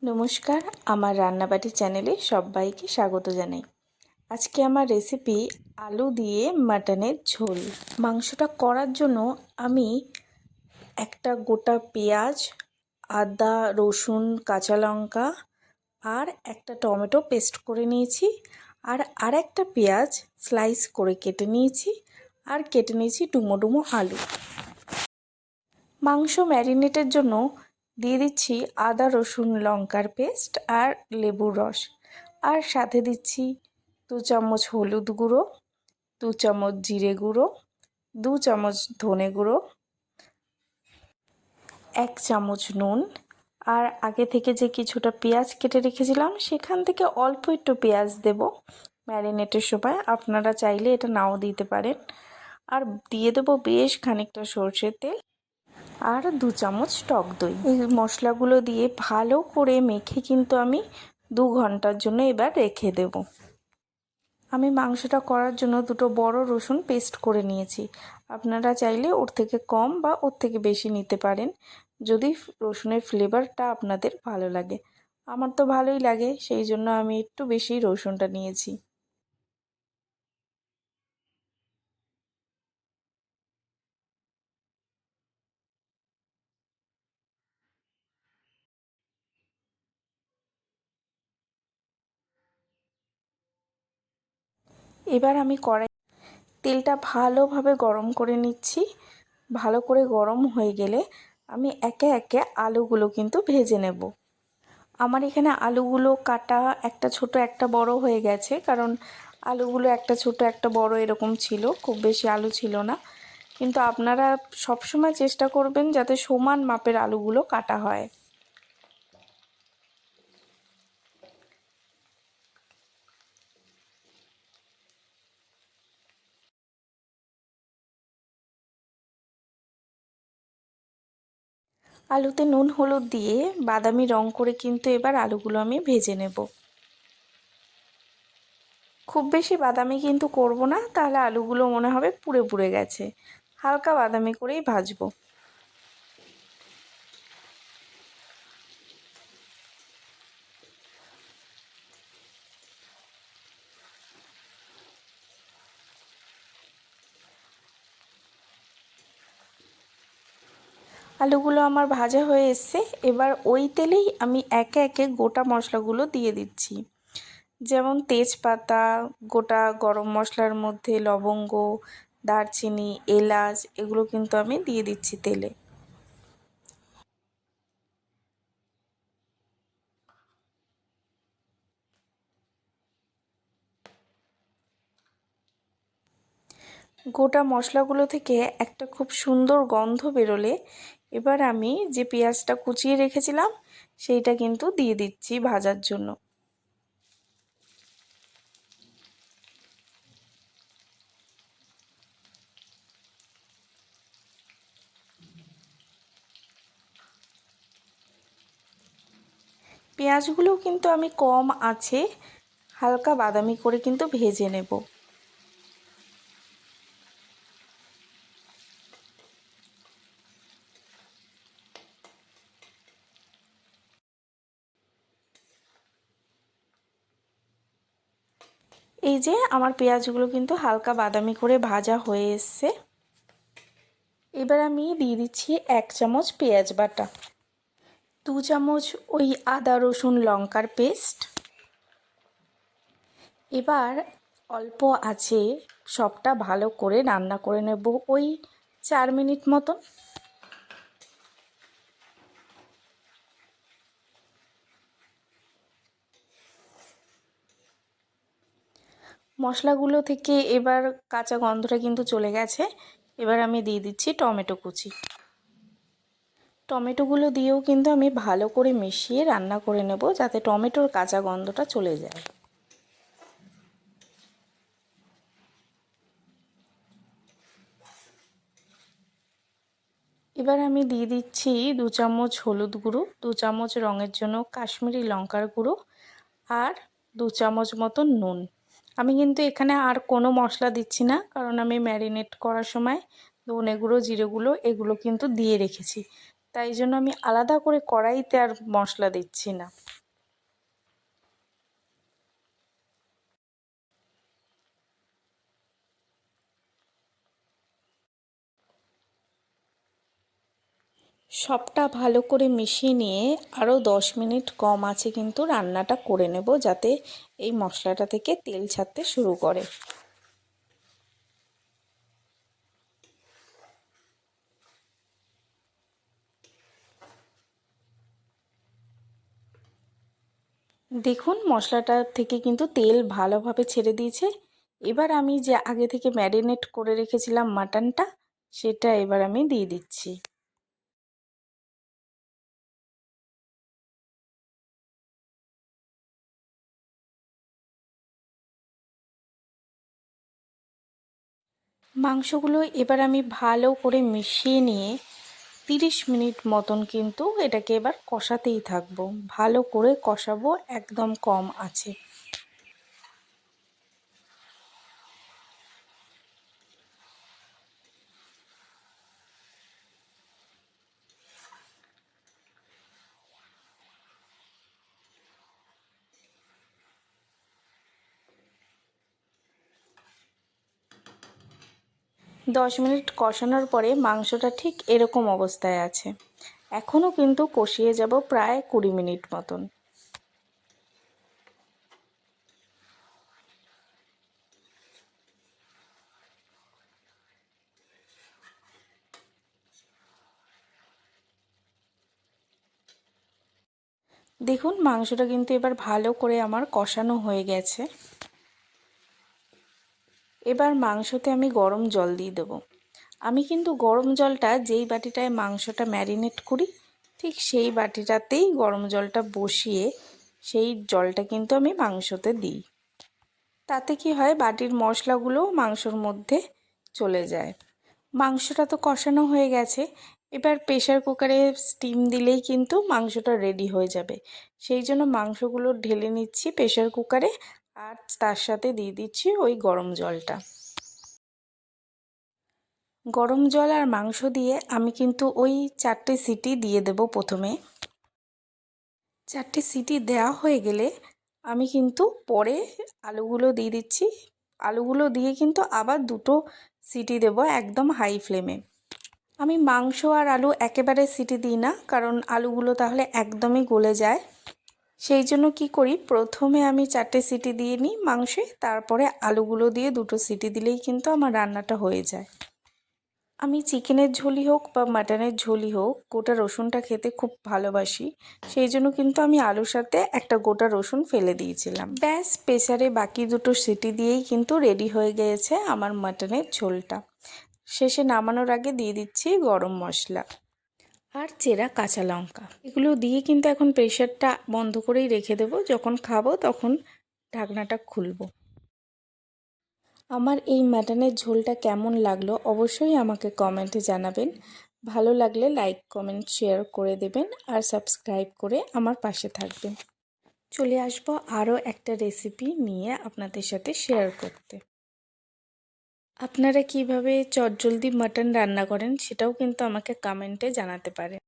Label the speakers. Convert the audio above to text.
Speaker 1: নমস্কার, আমার রান্নাবাটি চ্যানেলে সবাইকে স্বাগত জানাই। আজকে আমার রেসিপি আলু দিয়ে মাটনের ঝোল। মাংসটা করার জন্য আমি একটা গোটা পেঁয়াজ, আদা, রসুন, কাঁচা লঙ্কা আর একটা টমেটো পেস্ট করে নিয়েছি। আর একটা পেঁয়াজ স্লাইস করে কেটে নিয়েছি। আর কেটে নিয়েছি ডুমো ডুমো আলু। মাংস ম্যারিনেটের জন্য দিয়ে দিচ্ছি আদা, রসুন, লঙ্কার পেস্ট আর লেবুর রস। আর সাথে দিচ্ছি 2 চামচ হলুদ গুঁড়ো, 2 চামচ জিরে গুঁড়ো, 2 চামচ ধনে গুঁড়ো, 1 চামচ নুন। আর আগে থেকে যে কিছুটা পেঁয়াজ কেটে রেখেছিলাম সেখান থেকে অল্প একটু পেঁয়াজ দেব ম্যারিনেটের সময়। আপনারা চাইলে এটা নাও দিতে পারেন। আর দিয়ে দেবো বেশ খানিকটা সরষের তেল আর 2 চামচ টক দই। এই মশলাগুলো দিয়ে ভালো করে মেখে কিন্তু আমি 2 ঘন্টার জন্য এবার রেখে দেব। আমি মাংসটা করার জন্য দুটো বড় রসুন পেস্ট করে নিয়েছি। আপনারা চাইলে ওর থেকে কম বা ওর থেকে বেশি নিতে পারেন যদি রসুনের ফ্লেভারটা আপনাদের ভালো লাগে। আমার তো ভালোই লাগে, সেই জন্য আমি একটু বেশি রসুনটা নিয়েছি। এবার আমি তেলটা ভালোভাবে গরম করে নিচ্ছি। ভালো করে গরম হয়ে গেলে আমি একে একে আলুগুলো কিন্তু ভেজে নেব। আমার এখানে আলুগুলো কাটা একটা ছোট একটা বড় হয়ে গেছে, কারণ আলুগুলো একটা ছোট একটা বড় এরকম ছিল, খুব বেশি আলু ছিল না। কিন্তু আপনারা সবসময় চেষ্টা করবেন যাতে সমান মাপের আলুগুলো কাটা হয়। আলুতে নুন হলুদ দিয়ে বাদামি রং করে কিন্তু এবার আলুগুলো আমি ভেজে নেব। খুব বেশি বাদামি কিন্তু করব না, তাহলে আলুগুলো মনে হবে পুড়ে পুড়ে গেছে। হালকা বাদামি করেই ভাজবো। আলুগুলো আমার ভাজা হয়ে এসছে। এবার ওই তেলেই আমি একে একে গোটা মশলাগুলো দিয়ে দিচ্ছি। যেমন তেজপাতা, গোটা গরম মশলার মধ্যে লবঙ্গ, দারচিনি, এলাচ এগুলো কিন্তু আমি দিয়ে দিচ্ছি তেলে। গোটা মশলাগুলো থেকে একটা খুব সুন্দর গন্ধ বেরোলে এবার আমি যে পেঁয়াজটা কুচিয়ে রেখেছিলাম সেইটা কিন্তু দিয়ে দিচ্ছি ভাজার জন্য। পেঁয়াজগুলোও কিন্তু আমি কম আঁচে হালকা বাদামি করে কিন্তু ভেজে নেব। এই যে আমার পেঁয়াজগুলো কিন্তু হালকা বাদামি করে ভাজা হয়ে এসছে। এবার আমি দিয়ে দিচ্ছি 1 চামচ পেঁয়াজ বাটা, 2 চামচ ওই আদা রসুন লঙ্কার পেস্ট। এবার অল্প আছে সবটা ভালো করে রান্না করে নেব ওই 4 মিনিট মতন। মশলাগুলো থেকে এবার কাঁচা গন্ধটা কিন্তু চলে গেছে। এবার আমি দিয়ে দিচ্ছি টমেটো কুচি। টমেটোগুলো দিয়েও কিন্তু আমি ভালো করে মিশিয়ে রান্না করে নেব যাতে টমেটোর কাঁচা গন্ধটা চলে যায়। এবার আমি দিয়ে দিচ্ছি 2 চামচ হলুদ গুঁড়ো, 2 চামচ রঙের জন্য কাশ্মীরি লঙ্কার গুঁড়ো আর 2 চামচ মতন নুন। আমি কিন্তু এখানে আর কোনো মশলা দিচ্ছি না, কারণ আমি ম্যারিনেট করার সময় ধনে গুঁড়ো, জিরে গুঁড়ো এগুলো কিন্তু দিয়ে রেখেছি। তাই জন্য আমি আলাদা করে কড়াইতে আর মশলা দিচ্ছি না। সবটা ভালো করে মিশিয়ে নিয়ে আরও 10 মিনিট কম আছে কিন্তু রান্নাটা করে নেব, যাতে এই মশলাটা থেকে তেল ছাড়তে শুরু করে। দেখুন মশলাটা থেকে কিন্তু তেল ভালোভাবে ছেড়ে দিয়েছে। এবার আমি যে আগে থেকে ম্যারিনেট করে রেখেছিলাম মাটনটা, সেটা এবার আমি দিয়ে দিচ্ছি। মাংসগুলো এবার আমি ভালো করে মিশিয়ে নিয়ে 30 মিনিট মতন কিন্তু এটাকে এবার কষাতেই থাকবো। ভালো করে কষাবো, একদম কম আছে। 10 মিনিট কষানোর পরে মাংসটা ঠিক এরকম অবস্থায় আছে। এখনও কিন্তু কষিয়ে যাব প্রায় 20 মিনিট মতন। দেখুন মাংসটা কিন্তু এবার ভালো করে আমার কষানো হয়ে গেছে। এবার মাংসতে আমি গরম জল দিয়ে দেবো। আমি কিন্তু গরম জলটা যেই বাটিটায় মাংসটা ম্যারিনেট করি ঠিক সেই বাটিটাতেই গরম জলটা বসিয়ে সেই জলটা কিন্তু আমি মাংসতে দিই। তাতে কি হয়, বাটির মশলাগুলো মাংসর মধ্যে চলে যায়। মাংসটা তো কষানো হয়ে গেছে, এবার প্রেশার কুকারে স্টিম দিলেই কিন্তু মাংসটা রেডি হয়ে যাবে। সেই জন্য মাংসগুলো ঢেলে নিচ্ছি প্রেশার কুকারে, আর তার সাথে দিয়ে দিচ্ছি ওই গরম জলটা। গরম জল আর মাংস দিয়ে আমি কিন্তু ওই 4টে সিটি দিয়ে দেব প্রথমে। 4টে সিটি দেওয়া হয়ে গেলে আমি কিন্তু পরে আলুগুলো দিয়ে দিচ্ছি। আলুগুলো দিয়ে কিন্তু আবার 2টো সিটি দেব একদম হাই ফ্লেমে। আমি মাংস আর আলু একেবারে সিটি দিই না, কারণ আলুগুলো তাহলে একদমই গলে যায়। সেই জন্য কি করি, প্রথমে আমি 4টে সিটি দিয়ে নিই মাংসে, তারপরে আলুগুলো দিয়ে 2টো সিটি দিলেই কিন্তু আমার রান্নাটা হয়ে যায়। আমি চিকেনের ঝোলই হোক বা মাটনের ঝোলই হোক গোটা রসুনটা খেতে খুব ভালোবাসি। সেই জন্য কিন্তু আমি আলুর সাথে একটা গোটা রসুন ফেলে দিয়েছিলাম। ব্যাস প্রেসারে বাকি 2টো সিটি দিয়েই কিন্তু রেডি হয়ে গিয়েছে আমার মাটনের ঝোলটা। শেষে নামানোর আগে দিয়ে দিচ্ছি গরম মশলা আর চেরা কাঁচা লঙ্কা। এগুলো দিয়ে কিন্তু এখন প্রেসারটা বন্ধ করেই রেখে দেবো, যখন খাবো তখন ঢাকনাটা খুলবো। আমার এই মাটনের ঝোলটা কেমন লাগলো অবশ্যই আমাকে কমেন্টে জানাবেন। ভালো লাগলে লাইক কমেন্ট শেয়ার করে দেবেন আর সাবস্ক্রাইব করে আমার পাশে থাকবেন। চলে আসবো আরও একটা রেসিপি নিয়ে আপনাদের সাথে শেয়ার করতে। আপনারা কিভাবে চটজলদি মাটন রান্না করেন সেটাও কিন্তু আমাকে কমেন্টে জানাতে পারেন।